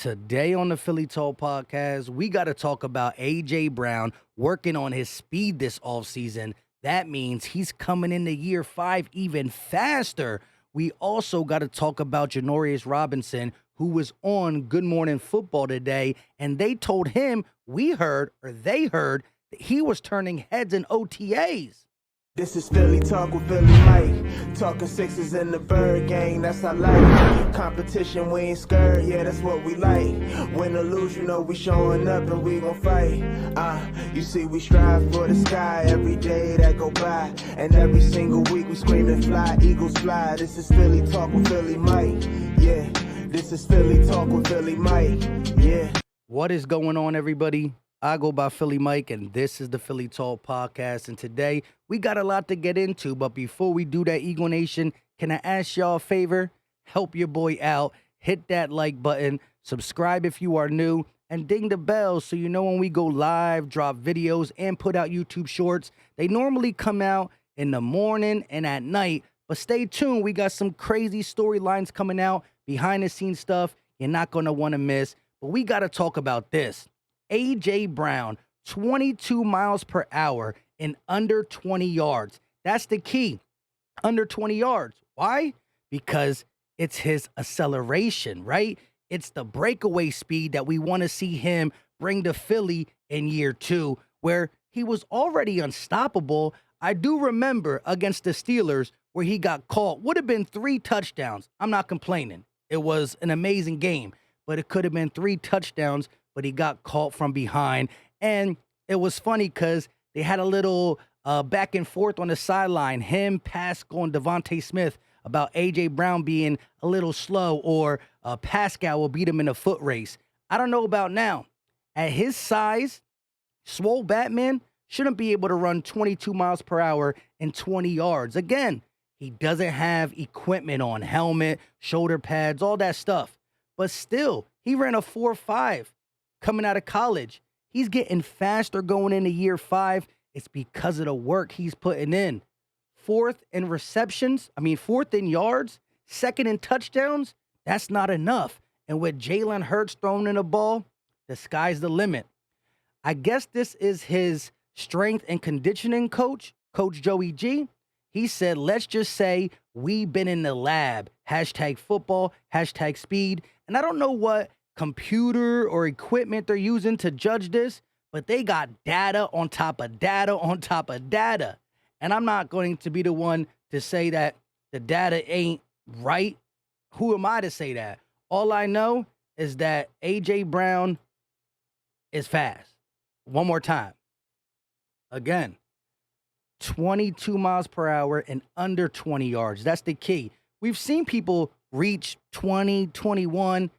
Today on the Philly Talk podcast, we got to talk about A.J. Brown working on his speed this offseason. That means he's coming into year 5 even faster. We also got to talk about Janarius Robinson, who was on Good Morning Football today, and they told him they heard, that he was turning heads in OTAs. This is Philly Talk with Philly Mike. Talking sixes in the bird gang, that's our life. Competition, we ain't scared, yeah, that's what we like. Win or lose, you know we showing up and we gon' fight. You see we strive for the sky every day that go by. And every single week we scream and fly, eagles fly. This is Philly Talk with Philly Mike, yeah. This is Philly Talk with Philly Mike, yeah. What is going on, everybody? I go by Philly Mike, and this is the Philly Talk podcast. And today, we got a lot to get into. But before we do that, Eagle Nation, can I ask y'all a favor? Help your boy out. Hit that like button. Subscribe if you are new. And ding the bell so you know when we go live, drop videos, and put out YouTube shorts. They normally come out in the morning and at night. But stay tuned. We got some crazy storylines coming out, behind-the-scenes stuff you're not going to want to miss. But we got to talk about this. A.J. Brown, 22 miles per hour in under 20 yards. That's the key, under 20 yards. Why? Because it's his acceleration, right? It's the breakaway speed that we want to see him bring to Philly in year 2, where he was already unstoppable. I do remember against the Steelers where he got caught. Would have been 3 touchdowns. I'm not complaining. It was an amazing game, but it could have been 3 touchdowns, but he got caught from behind. And it was funny because they had a little back and forth on the sideline, him, Pascal, and Devontae Smith, about A.J. Brown being a little slow, or Pascal will beat him in a foot race. I don't know about now. At his size, Swole Batman shouldn't be able to run 22 miles per hour and 20 yards. Again, he doesn't have equipment on, helmet, shoulder pads, all that stuff. But still, he ran a 4.5 coming out of college. He's getting faster going into year 5. It's because of the work he's putting in. 4th in yards, 2nd in touchdowns. That's not enough. And with Jalen Hurts throwing in the ball, the sky's the limit. I guess this is his strength and conditioning coach, Coach Joey G. He said, let's just say we've been in the lab. #football, #speed. And I don't know what computer or equipment they're using to judge this, but they got data on top of data on top of data. And I'm not going to be the one to say that the data ain't right. Who am I to say that? All I know is that A.J. Brown is fast. One more time. Again, 22 miles per hour and under 20 yards. That's the key. We've seen people reach 20, 21.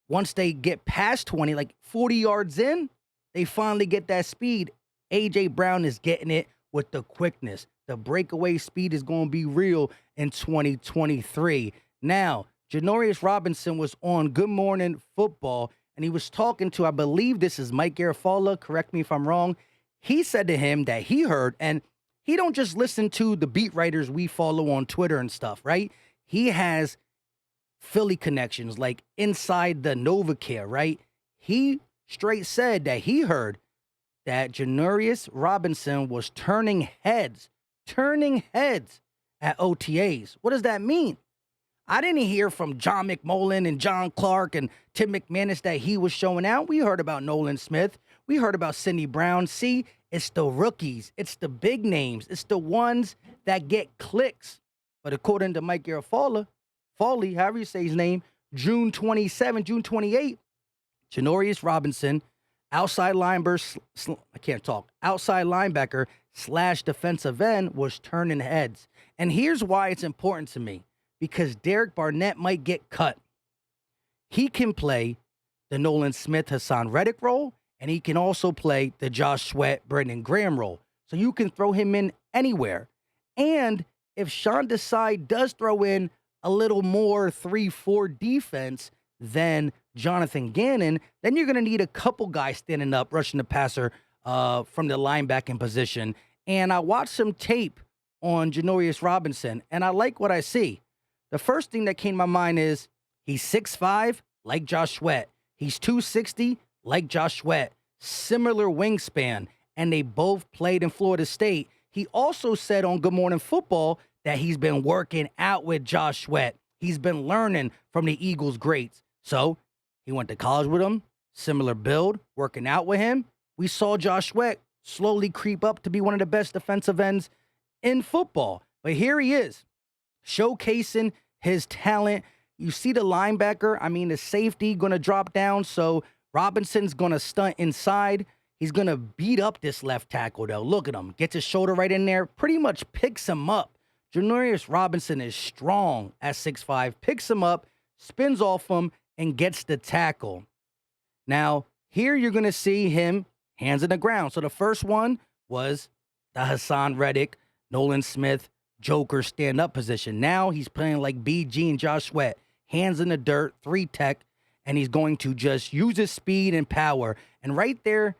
Once they get past 20, like 40 yards in, they finally get that speed. A.J. Brown is getting it with the quickness. The breakaway speed is going to be real in 2023. Now, Janarius Robinson was on Good Morning Football, and he was talking to, I believe this is Mike Garafolo, correct me if I'm wrong. He said to him that he heard, and he don't just listen to the beat writers we follow on Twitter and stuff, right? He has Philly connections, like inside the NovaCare, right? He straight said that he heard that Janarius Robinson was turning heads at OTAs. What does that mean? I didn't hear from John McMullen and John Clark and Tim McManus that he was showing out. We heard about Nolan Smith. We heard about Sidney Brown. See, it's the rookies. It's the big names. It's the ones that get clicks. But according to Mike Garafolo, however you say his name, June 28, Janarius Robinson, outside linebacker / defensive end, was turning heads. And here's why it's important to me. Because Derek Barnett might get cut. He can play the Nolan Smith, Hassan Reddick role, and he can also play the Josh Sweat, Brendan Graham role. So you can throw him in anywhere. And if Sean Desai does throw in a little more 3-4 defense than Jonathan Gannon, then you're going to need a couple guys standing up, rushing the passer from the linebacking position. And I watched some tape on Janarius Robinson, and I like what I see. The first thing that came to my mind is he's 6'5", like Josh Sweat. He's 260, like Josh Sweat, similar wingspan, and they both played in Florida State. He also said on Good Morning Football that he's been working out with Josh Sweat. He's been learning from the Eagles' greats. So he went to college with him, similar build, working out with him. We saw Josh Sweat slowly creep up to be one of the best defensive ends in football. But here he is, showcasing his talent. You see the linebacker, the safety going to drop down, so Robinson's going to stunt inside. He's going to beat up this left tackle, though. Look at him. Gets his shoulder right in there. Pretty much picks him up. Janarius Robinson is strong at 6'5". Picks him up, spins off him, and gets the tackle. Now, here you're going to see him hands in the ground. So the first one was the Hassan Reddick, Nolan Smith, Joker stand-up position. Now he's playing like BG and Josh Sweat. Hands in the dirt, 3 tech, and he's going to just use his speed and power. And right there,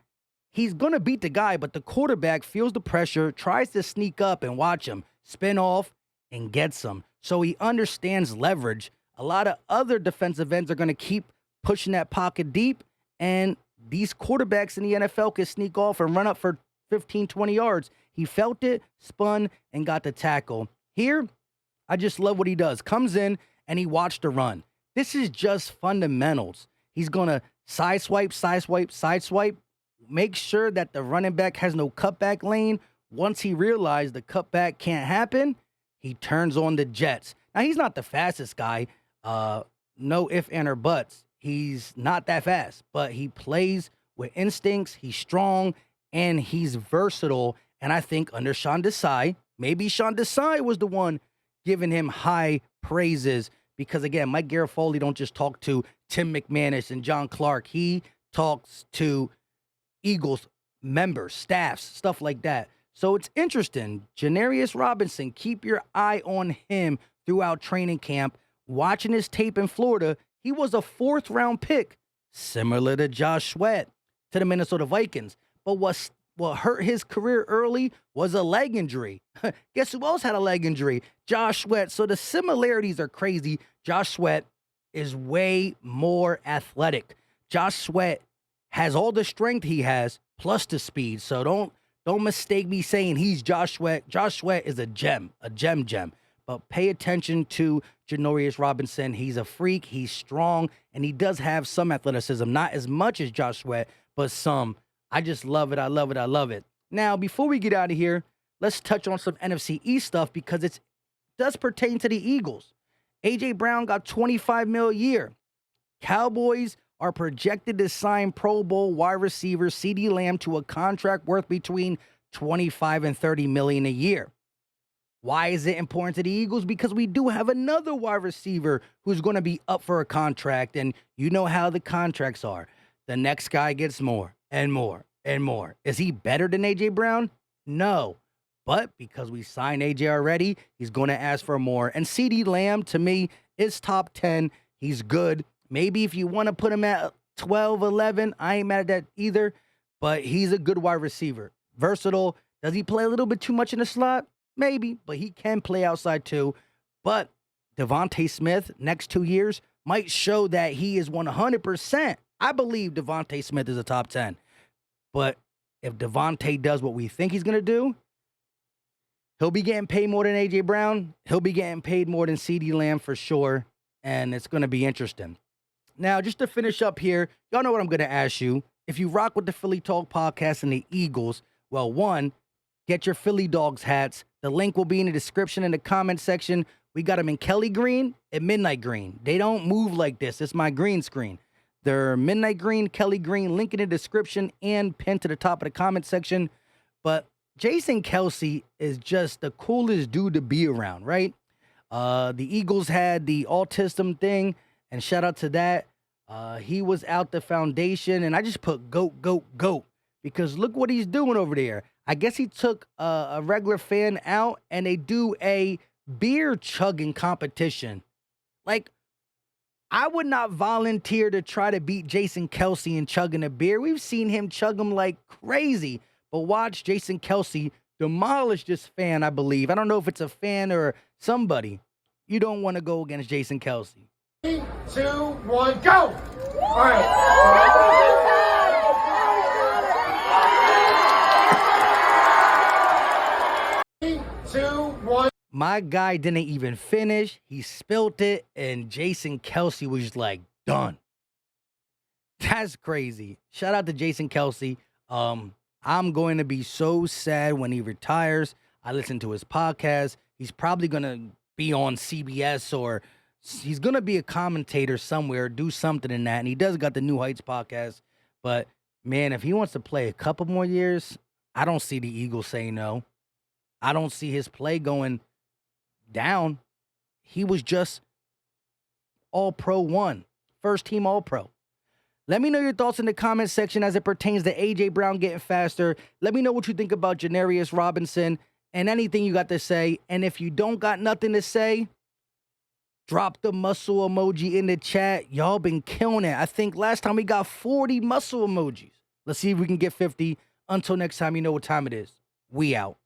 he's going to beat the guy, but the quarterback feels the pressure, tries to sneak up and watch him, spin off, and gets him. So he understands leverage. A lot of other defensive ends are going to keep pushing that pocket deep, and these quarterbacks in the NFL can sneak off and run up for 15, 20 yards. He felt it, spun, and got the tackle. Here, I just love what he does. Comes in, and he watched the run. This is just fundamentals. He's going to side swipe, make sure that the running back has no cutback lane. Once he realized the cutback can't happen, he turns on the jets. Now, he's not the fastest guy. No ifs, ands, or buts. He's not that fast, but he plays with instincts. He's strong, and he's versatile. And I think under Sean Desai, maybe Sean Desai was the one giving him high praises because, again, Mike Garafoli don't just talk to Tim McManus and John Clark. He talks to Eagles members, staffs, stuff like that. So it's interesting. Janarius Robinson, keep your eye on him throughout training camp. Watching his tape in Florida, he was a 4th-round pick, similar to Josh Sweat, to the Minnesota Vikings. But what hurt his career early was a leg injury. Guess who else had a leg injury? Josh Sweat. So the similarities are crazy. Josh Sweat is way more athletic. Josh Sweat has all the strength he has, plus the speed. So don't mistake me saying he's Josh Sweat. Josh Sweat is a gem. But pay attention to Janarius Robinson. He's a freak. He's strong. And he does have some athleticism. Not as much as Josh Sweat, but some. I just love it. I love it. Now, before we get out of here, let's touch on some NFC East stuff because it does pertain to the Eagles. A.J. Brown got $25 million a year. Cowboys are projected to sign Pro Bowl wide receiver CeeDee Lamb to a contract worth between $25 and $30 million a year. Why is it important to the Eagles? Because we do have another wide receiver who's going to be up for a contract, and you know how the contracts are. The next guy gets more and more and more. Is he better than A.J. Brown? No. But because we signed A.J. already, he's going to ask for more. And CeeDee Lamb, to me, is top 10. He's good. Maybe if you want to put him at 12, 11, I ain't mad at that either. But he's a good wide receiver. Versatile. Does he play a little bit too much in the slot? Maybe, but he can play outside too. But Devontae Smith, next 2 years, might show that he is 100%. I believe Devontae Smith is a top 10. But if Devontae does what we think he's going to do, he'll be getting paid more than A.J. Brown. He'll be getting paid more than CeeDee Lamb for sure. And it's going to be interesting. Now, just to finish up here, y'all know what I'm going to ask you. If you rock with the Philly Talk podcast and the Eagles, well, one, get your Philly Dogs hats. The link will be in the description in the comment section. We got them in Kelly green and midnight green. They don't move like this. It's my green screen. They're midnight green, Kelly green, link in the description and pinned to the top of the comment section. But Jason Kelce is just the coolest dude to be around, right? The Eagles had the autism thing, and shout out to that. He was out the foundation, and I just put GOAT, because look what he's doing over there. I guess he took a regular fan out, and they do a beer chugging competition. Like, I would not volunteer to try to beat Jason Kelce in chugging a beer. We've seen him chug them like crazy. But watch Jason Kelce demolish this fan, I believe. I don't know if it's a fan or somebody. You don't want to go against Jason Kelce. 3, 2, 1, go! All right. My guy didn't even finish. He spilt it, and Jason Kelce was just like, done. That's crazy. Shout out to Jason Kelce. I'm going to be so sad when he retires. I listened to his podcast. He's probably going to be on CBS, or he's going to be a commentator somewhere, do something in that. And he does got the New Heights podcast. But, man, if he wants to play a couple more years, I don't see the Eagles saying no. I don't see his play going down. He was just All-Pro 1, first-team All-Pro. Let me know your thoughts in the comment section as it pertains to A.J. Brown getting faster. Let me know what you think about Janarius Robinson and anything you got to say. And if you don't got nothing to say, drop the muscle emoji in the chat. Y'all been killing it. I think last time we got 40 muscle emojis. Let's see if we can get 50. Until next time, you know what time it is. We out.